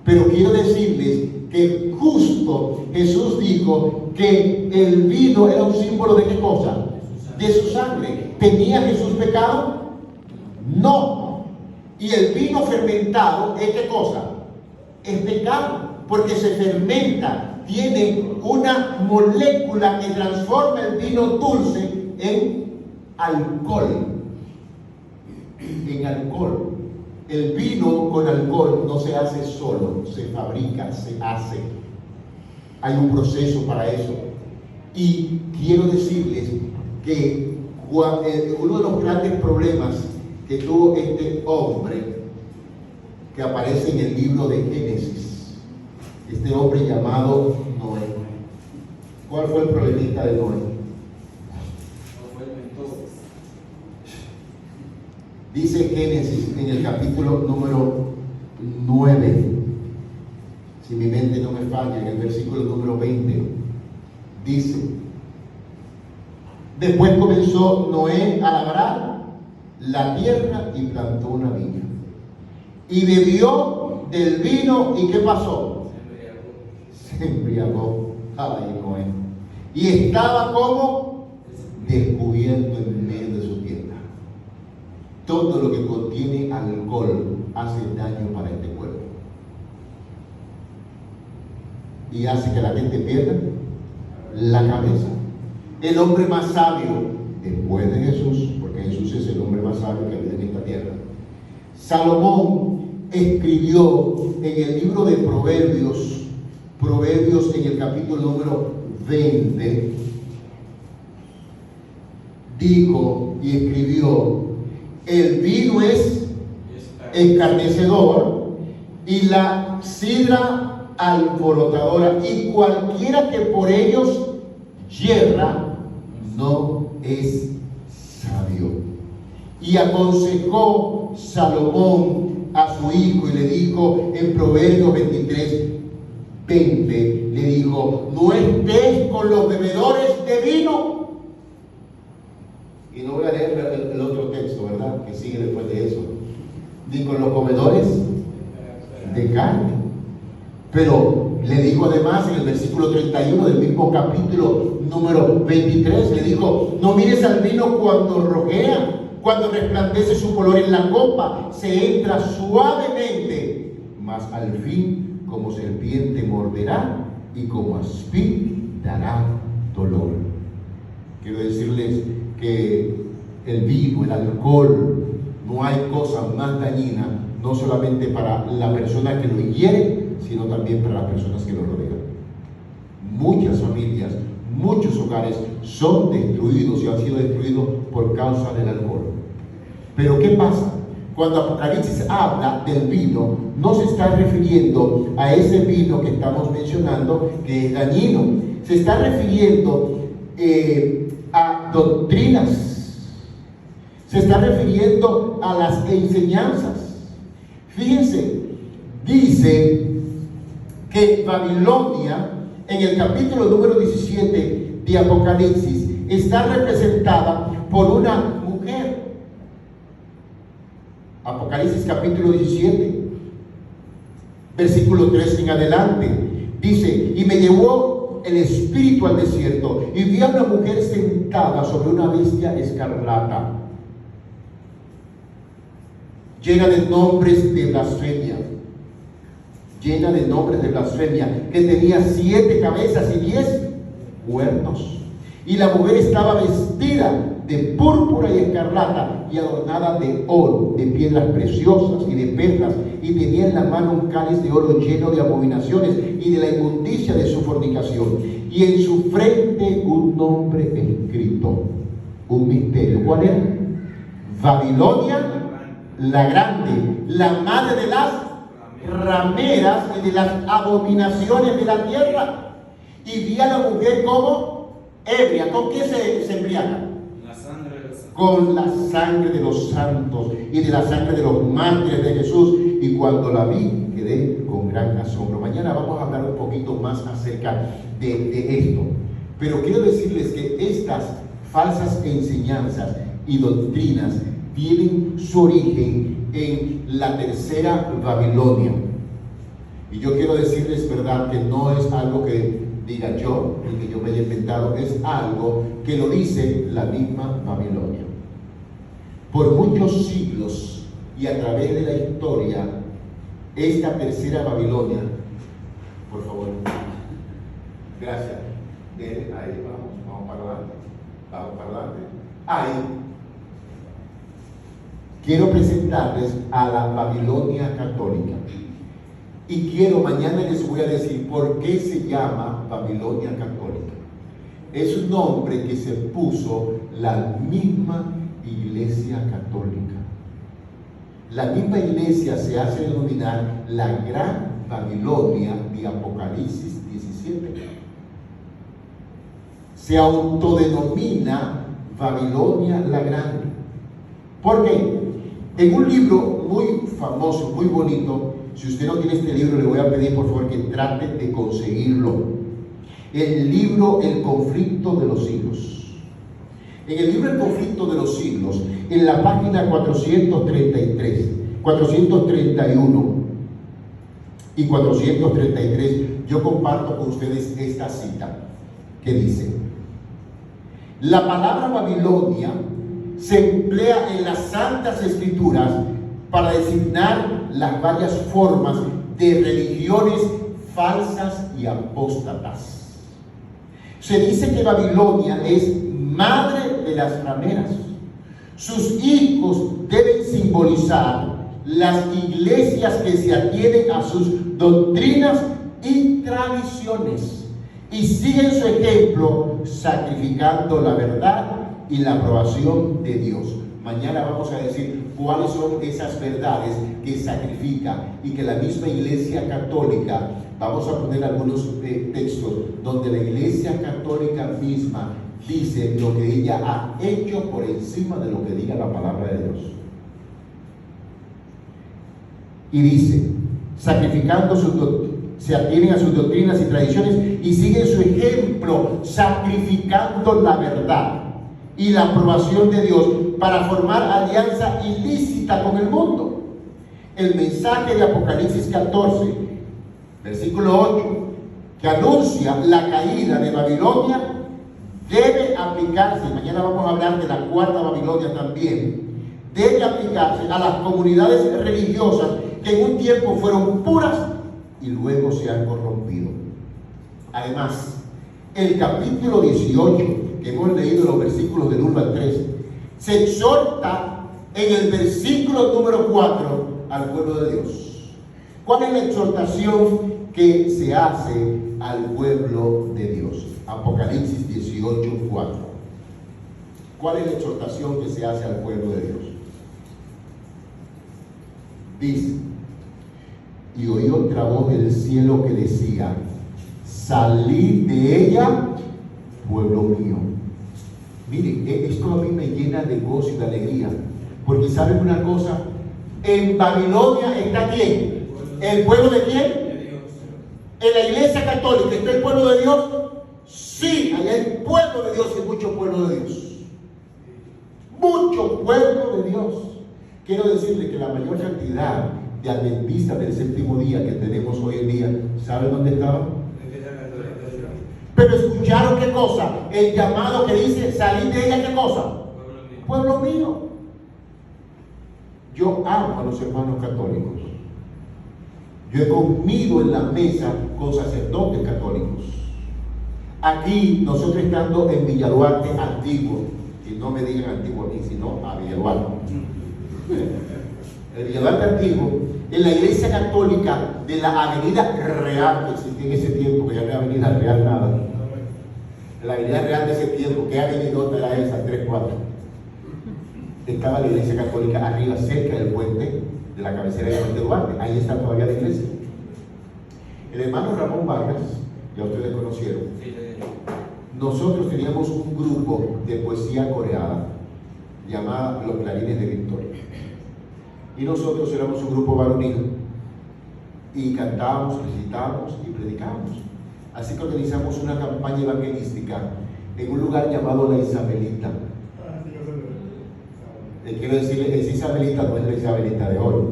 Pero quiero decirles que justo Jesús dijo que el vino era un símbolo de ¿qué cosa? De su sangre. ¿Tenía Jesús pecado? No. Y el vino fermentado es ¿qué cosa? Es pecado, porque se fermenta, tiene una molécula que transforma el vino dulce en alcohol. En alcohol. El vino con alcohol no se hace solo, se fabrica, se hace. Hay un proceso para eso. Y quiero decirles que uno de los grandes problemas que tuvo este hombre, que aparece en el libro de Génesis, este hombre llamado Noé. ¿Cuál fue el problemita de Noé? Dice Génesis en el capítulo número 9, si mi mente no me falla, en el versículo número 20, dice: después comenzó Noé a labrar la tierra y plantó una viña. Y bebió del vino, ¿y qué pasó? Se embriagó. Ay, Noé. Y estaba como descubierto en medio de su tienda. Todo lo que contiene alcohol hace daño para este cuerpo. Y hace que la gente pierda la cabeza. El hombre más sabio, después de Jesús, porque Jesús es el hombre más sabio que vive en esta tierra, Salomón escribió en el libro de Proverbios en el capítulo número 20, dijo y escribió: el vino es escarnecedor y la sidra alborotadora, y cualquiera que por ellos yerra no es sabio. Y aconsejó Salomón a su hijo y le dijo en Proverbios 23:20, le dijo: no estés con los bebedores de vino. Y no voy a leer el otro texto, ¿verdad?, que sigue después de eso. Ni con los comedores de carne. Pero le dijo además en el versículo 31 del mismo capítulo número 23, le dijo: no mires al vino cuando rojea, cuando resplandece su color en la copa, se entra suavemente, mas al fin como serpiente morderá y como aspid dará dolor. Quiero decirles que el vino, el alcohol, no hay cosa más dañina, no solamente para la persona que lo ingiere, sino también para las personas que lo rodean. Muchas familias, muchos hogares son destruidos y han sido destruidos por causa del alcohol. Pero ¿qué pasa? Cuando Apocalipsis habla del vino, no se está refiriendo a ese vino que estamos mencionando, que es dañino. Se está refiriendo a doctrinas. Se está refiriendo a las enseñanzas. Fíjense, dice que Babilonia, en el capítulo número 17 de Apocalipsis, está representada por una mujer. Apocalipsis capítulo 17, versículo 3 en adelante, dice: y me llevó el espíritu al desierto, y vi a una mujer sentada sobre una bestia escarlata, llena de nombres de blasfemia, que tenía 7 cabezas y 10 cuernos. Y la mujer estaba vestida de púrpura y escarlata y adornada de oro, de piedras preciosas y de perlas, y tenía en la mano un cáliz de oro lleno de abominaciones y de la inmundicia de su fornicación, y en su frente un nombre escrito, un misterio. ¿Cuál era? Babilonia la grande, la madre de las rameras y de las abominaciones de la tierra. Y vi a la mujer como ebria. ¿Con qué se embriaga? Con la sangre de los santos y de la sangre de los mártires de Jesús. Y cuando la vi, quedé con gran asombro. Mañana vamos a hablar un poquito más acerca de esto. Pero quiero decirles que estas falsas enseñanzas y doctrinas tienen su origen en la tercera Babilonia. Y yo quiero decirles, verdad, que no es algo que diga yo, ni que yo me haya inventado, es algo que lo dice la misma Babilonia. Por muchos siglos y a través de la historia, esta tercera Babilonia, por favor, gracias, bien, ahí vamos para adelante, ahí. Quiero presentarles a la Babilonia católica. Y mañana les voy a decir por qué se llama Babilonia católica. Es un nombre que se puso la misma Iglesia católica. La misma Iglesia se hace denominar la Gran Babilonia de Apocalipsis 17. Se autodenomina Babilonia la Grande. ¿Por qué? En un libro muy famoso, muy bonito, si usted no tiene este libro, le voy a pedir por favor que trate de conseguirlo. El libro El conflicto de los siglos. En el libro El conflicto de los siglos, en la página 433, 431 y 433, yo comparto con ustedes esta cita que dice: la palabra Babilonia se emplea en las Santas Escrituras para designar las varias formas de religiones falsas y apóstatas. Se dice que Babilonia es madre de las rameras. Sus hijos deben simbolizar las iglesias que se atienen a sus doctrinas y tradiciones y siguen su ejemplo sacrificando la verdad y la aprobación de Dios. Mañana vamos a decir cuáles son esas verdades que sacrifica y que la misma Iglesia Católica, vamos a poner algunos textos donde la Iglesia Católica misma dice lo que ella ha hecho por encima de lo que diga la palabra de Dios. Y dice, sacrificando se atienen a sus doctrinas y tradiciones y siguen su ejemplo, sacrificando la verdad y la aprobación de Dios para formar alianza ilícita con el mundo. El mensaje de Apocalipsis 14, versículo 8, que anuncia la caída de Babilonia, debe aplicarse, mañana vamos a hablar de la cuarta Babilonia también, debe aplicarse a las comunidades religiosas que en un tiempo fueron puras y luego se han corrompido. Además, el capítulo 18, que hemos leído los versículos del 1 al 3, se exhorta en el versículo número 4 al pueblo de Dios. ¿Cuál es la exhortación que se hace al pueblo de Dios? Apocalipsis 18, 4. ¿Cuál es la exhortación que se hace al pueblo de Dios? Dice: y oí otra voz del cielo que decía: salid de ella, pueblo mío. Miren, esto a mí me llena de gozo y de alegría, porque ¿saben una cosa? En Babilonia está ¿quién? ¿El pueblo de quién? En la Iglesia Católica está el pueblo de Dios. Sí, allá hay pueblo de Dios y mucho pueblo de Dios. Mucho pueblo de Dios. Quiero decirle que la mayor cantidad de adventistas del séptimo día que tenemos hoy en día, ¿saben dónde estaban? Pero escucharon qué cosa, el llamado que dice: salid de ella, ¿qué cosa? Pueblo mío. Yo amo a los hermanos católicos. Yo he comido en la mesa con sacerdotes católicos. Aquí, nosotros estando en Villa Duarte antiguo, y no me digan antiguo aquí, sino a Villa Duarte. El Villa Duarte antiguo, en la Iglesia Católica de la Avenida Real, que existía en ese tiempo, que ya no hay Avenida Real nada. La Avenida Real de ese tiempo, ¿qué avenidota era esa? 3-4. Estaba la Iglesia Católica arriba, cerca del puente, de la cabecera de Puente Duarte. Ahí está todavía la iglesia. El hermano Ramón Vargas, ya ustedes conocieron, nosotros teníamos un grupo de poesía coreana llamada Los Clarines de Victoria. Y nosotros éramos un grupo varonil y cantábamos, recitábamos y predicábamos. Así que organizamos una campaña evangelística en un lugar llamado La Isabelita. Quiero decirle, esa Isabelita no es la Isabelita de hoy.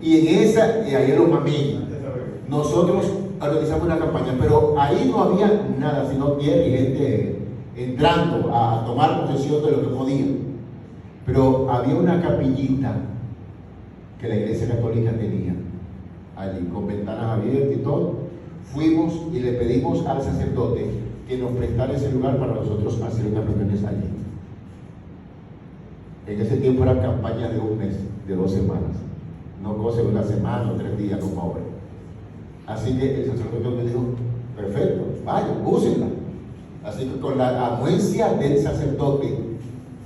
Y en esa, y ahí en los mameyes. nosotros organizamos una campaña, pero ahí no había nada, sino tierra y gente entrando a tomar posesión de lo que podían. Pero había una capillita que la Iglesia Católica tenía allí, con ventanas abiertas y todo. Fuimos y le pedimos al sacerdote que nos prestara ese lugar para nosotros hacer unas reuniones allí. En ese tiempo eran campañas de un mes, de 2 semanas, no cosas de una semana o 3 días como ahora. Así que el sacerdote me dijo, perfecto, vayan, úsenla. Así que con la anuencia del sacerdote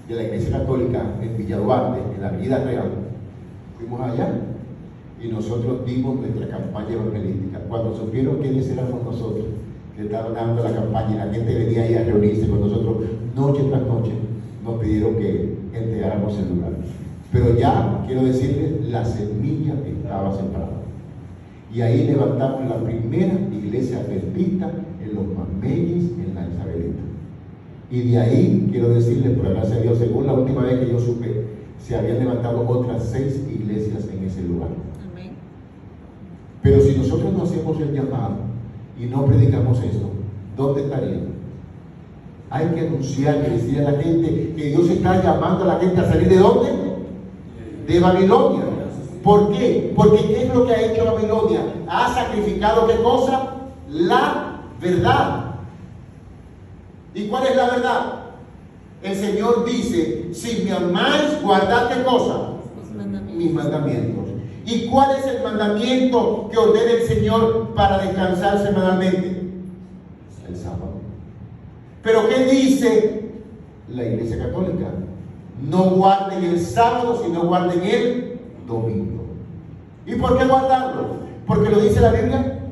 de la Iglesia Católica en Villa Duarte, en la Avenida Real, fuimos allá y nosotros dimos nuestra campaña evangelística. Cuando supieron quiénes éramos nosotros, que estaban dando la campaña, la gente venía ahí a reunirse con nosotros noche tras noche, nos pidieron que entregáramos el lugar. Pero ya, quiero decirles, la semilla estaba sembrada. Y ahí levantamos la primera iglesia adventista en los Mameyes, en la Isabelita. Y de ahí, quiero decirles, por gracia de Dios, según la última vez que yo supe, se habían levantado otras 6 iglesias en ese lugar. Amén. Pero si nosotros no hacemos el llamado y no predicamos esto, ¿dónde estaríamos? Hay que anunciar, que decirle a la gente que Dios está llamando a la gente a salir ¿de dónde? De Babilonia. ¿Por qué? Porque ¿qué es lo que ha hecho Babilonia? Ha sacrificado ¿qué cosa? La verdad. ¿Y cuál es la verdad? El Señor dice, si me amáis, guardad ¿qué cosa? Mis mandamientos. ¿Y cuál es el mandamiento que ordena el Señor para descansar semanalmente? El sábado. ¿Pero qué dice la Iglesia Católica? No guarden el sábado, sino guarden el domingo. ¿Y por qué guardarlo? Porque lo dice la Biblia.